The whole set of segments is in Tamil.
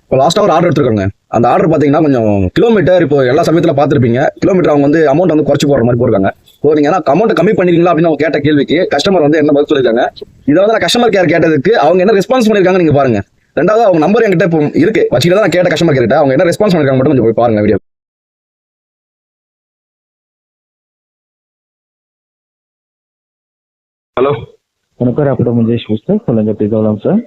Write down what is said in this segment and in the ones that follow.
இப்போ லாஸ்ட்டாக ஒரு ஆர்டர் எடுத்துருக்காங்க. அந்த ஆர்டர் பார்த்தீங்கன்னா கொஞ்சம் கிலோமீட்டர் இப்போ எல்லா சமயத்தில் பார்த்துருப்பீங்க. கிலோமீட்டர் அவங்க வந்து அமௌண்ட் வந்து குறைச்சி போடுற மாதிரி போயிருக்காங்க. ஸோ நீங்கள் ஏன்னா அமௌண்ட் கம்மி பண்ணிருக்கீங்களா அப்படின்னு அவங்க கேட்ட கேள்விக்கு கஸ்டமர் வந்து என்ன பதில் சொல்லியிருக்காங்க. இதை வந்து நான் கஸ்டமர் கேர் கேட்டதுக்கு அவங்க என்ன ரெஸ்பான்ஸ் பண்ணியிருக்காங்க நீங்க பாருங்க. ரெண்டாவது அவங்க நம்பர் என்கிட்ட இப்போ இருக்கு வச்சுக்கிட்டு தான் நான் கேட்ட கஸ்டமர் கேர்ட்ட அவங்க என்ன ரெஸ்பான்ஸ் பண்ணிருக்காங்க மட்டும் கொஞ்சம் போய் பாருங்க வீடியோ. ஹலோ வணக்கம் அப்படி முஜேஷ் சார், சொல்லுங்க ப்ளீஸ் எவ்வளோங்க சார்?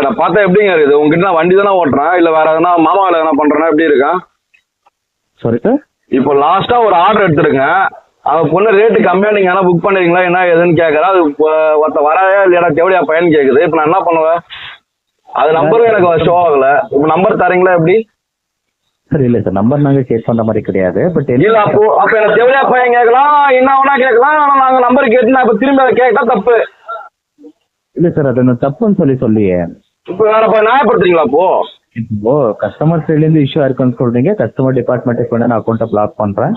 நான் பார்த்தா எப்படிங்க இருக்குது? உங்ககிட்ட நான் வண்டி தானே ஓட்டுறேன், இல்லை வேற எதனா மாமா வேலை எதனா பண்ணுறேன்னா எப்படி இருக்கேன்? Sorry sir. இப்போ லாஸ்ட்டாக ஒரு ஆர்டர் எடுத்துருக்கேன். அந்த பொண்ணு ரேட்டு கம்மியாக நீங்கள் எதனா புக் பண்ணிருக்கீங்களா என்ன எதுன்னு கேட்குறேன். அது ஒருத்த வரையா இல்லையா தேவையா பையன் கேட்குது. இப்போ நான் என்ன பண்ணுவேன்? அது நம்பரும் எனக்கு ஷோ ஆகலை. இப்போ நம்பர் தரீங்களா எப்படி? சார் இல்லை சார், நம்பர் நாங்கள் சேவ் பண்ணுற மாதிரி கிடையாது. பட் இல்லை அப்போ எனக்கு தேவையா பையன் கேட்கலாம், என்ன வேணா கேட்கலாம். ஆனால் நாங்கள் நம்பர் கேட்டு நான் இப்போ திரும்பி அதை கேட்டா தப்பு. இல்லை சார், அது நான் தப்புன்னு சொல்லியே. இப்போ வேற போய் நியாயப்படுத்துறீங்களா அப்போ? இப்போ கஸ்டமர் சைட்லேருந்து இஷ்யூ இருக்குன்னு சொல்றீங்க. கஸ்டமர் டிபார்ட்மெண்ட்டுக்கு வந்து நான் அக்கௌண்ட்டை பிளாக் பண்ணுறேன்.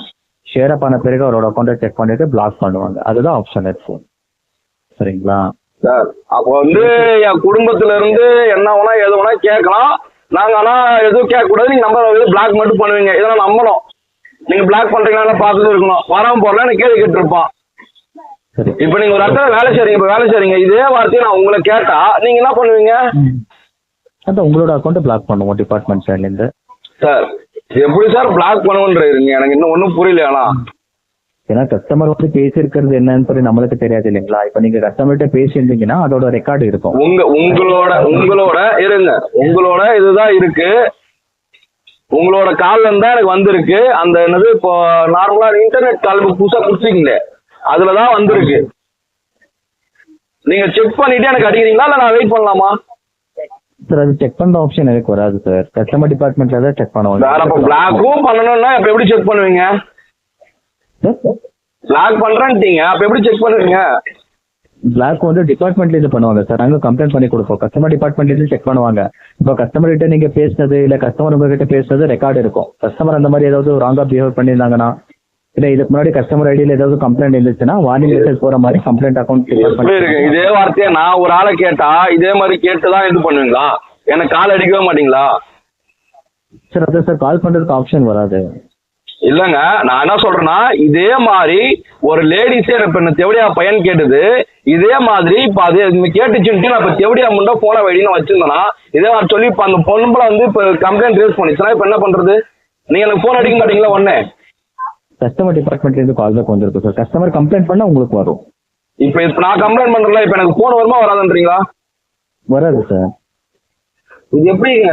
ஷேர் பண்ண பிறகு அவரோட அக்கௌண்ட்டை செக் பண்ணிட்டு பிளாக் பண்ணுவாங்க. அதுதான் ஆப்ஷன் இருக்கு. சரிங்களா சார்? அப்போ வந்து என் குடும்பத்துல இருந்து என்ன வேணா எது வேணா கேட்கலாம். நாங்க ஆனா எதுவும் கேட்கக்கூடாது. நீங்க நம்பர் பிளாக் மட்டும் பண்ணுவீங்க. இதெல்லாம் நம்பணும். நீங்க பிளாக் பண்றீங்களா பார்த்துட்டு இருக்கணும். வராம போறல எனக்கு கேள்வி கேட்டுருப்பான். சரி, இப்ப நீங்க ஒரு இடத்துல வேலை செய்றீங்க. இப்ப வேலை செய்றீங்க, இதே வார்த்தையை நான் உங்களை கேட்டா நீங்க என்ன பண்ணுவீங்க? அதான் உங்களோட அக்கௌண்ட்டை பிளாக் பண்ணுவோம் டிபார்ட்மெண்ட் சைட்லேருந்து. சார் எப்படி சார் பிளாக் பண்ணுன்றீங்க? எனக்கு இன்னும் ஒன்றும் புரியல. ஆனா ஏன்னா கஸ்டமர் வந்து பேசியிருக்கிறது என்னன்னு சொல்லி நம்மளுக்கு தெரியாது இல்லைங்களா? இப்போ நீங்க கஸ்டமர்கிட்ட பேசியிருந்தீங்கன்னா அதோட ரெக்கார்டு இருக்கும். உங்களோட இருங்க, உங்களோட இதுதான் இருக்கு. உங்களோட கால்ல இருந்தா எனக்கு வந்திருக்கு. அந்த என்னது இப்போ நார்மலா இன்டர்நெட் கால் புதுசா கொடுத்துருக்கீங்களே அதுலதான் வந்திருக்கு. நீங்க செக் பண்ணிட்டு எனக்கு அடிக்கிறீங்களா இல்ல நான் வெயிட் பண்ணலாமா? சார் அது செக் பண்ற ஆப்ஷன் எனக்கு வராது சார். கஸ்டமர் டிபார்ட்மெண்ட்ல தான் செக் பண்ணுவாங்க. வேற அப்ப பிளாக்கும் பண்ணணும்னா அப்ப எப்படி செக் பண்ணுவீங்க? பிளாக் பண்றேன்ட்டீங்க, அப்ப எப்படி செக் பண்ணுவீங்க? பிளாக் வந்து டிபார்ட்மெண்ட்ல இருந்து பண்ணுவாங்க சார். நாங்க கம்ப்ளைண்ட் பண்ணி கொடுப்போம். கஸ்டமர் டிபார்ட்மெண்ட்ல இருந்து செக் பண்ணுவாங்க. இப்போ கஸ்டமர் கிட்ட நீங்க பேசுனது இல்ல கஸ்டமர் உங்ககிட்ட பேசுனது ரெக்கார்டு இருக்கும். கஸ்டமர் அந்த மாதிரி ஏதாவது ராங்கா பிஹேவ் பண்ணியிருந்தாங்கன்னா இல்ல இதுக்கு முன்னாடி கஸ்டமர் ஐடியில் ஏதாவது கம்ப்ளைண்ட் இருந்துச்சுன்னா வார்னிங் மெசேஜ் போற மாதிரி கம்ப்ளைண்ட் அக்கௌண்ட் எப்படி இருக்கு? இதே வார்த்தையை நான் ஒரு ஆளை கேட்டா இதே மாதிரி கேட்டுதான் இது பண்ணுவீங்களா? எனக்கு கால் அடிக்கவே மாட்டீங்களா? சார் அது சார் கால் பண்றதுக்கு ஆப்ஷன் வராது. இல்லங்க, நான் என்ன சொல்றேன்னா இதே மாதிரி ஒரு லேடிஸே இப்ப என்ன தெவடியா பையன் கேட்டது. இதே மாதிரி இப்ப அது கேட்டுச்சுன்ட்டு நான் இப்ப தெவடியா முண்டா போன வைடின்னு வச்சிருந்தேன்னா இதே மாதிரி சொல்லி இப்ப அந்த பொண்ணுல வந்து இப்ப கம்ப்ளைண்ட் ரேஸ் பண்ணிச்சுன்னா இப்ப என்ன பண்றது? நீங்க எனக்கு போன் அடிக்க மாட்டீங்களா? ஒண்ணு கஸ்டமர் டிபார்ட்மெண்ட்ல இருந்து கால் பேக் வந்திருக்கு சார். கஸ்டமர் கம்ப்ளைண்ட் பண்ணா உங்களுக்கு வரும். இப்ப நான் கம்ப்ளைண்ட் பண்றேன்ல, இப்ப எனக்கு போன் வருமா வராதுன்றீங்களா? வராது சார். இது எப்படிங்க?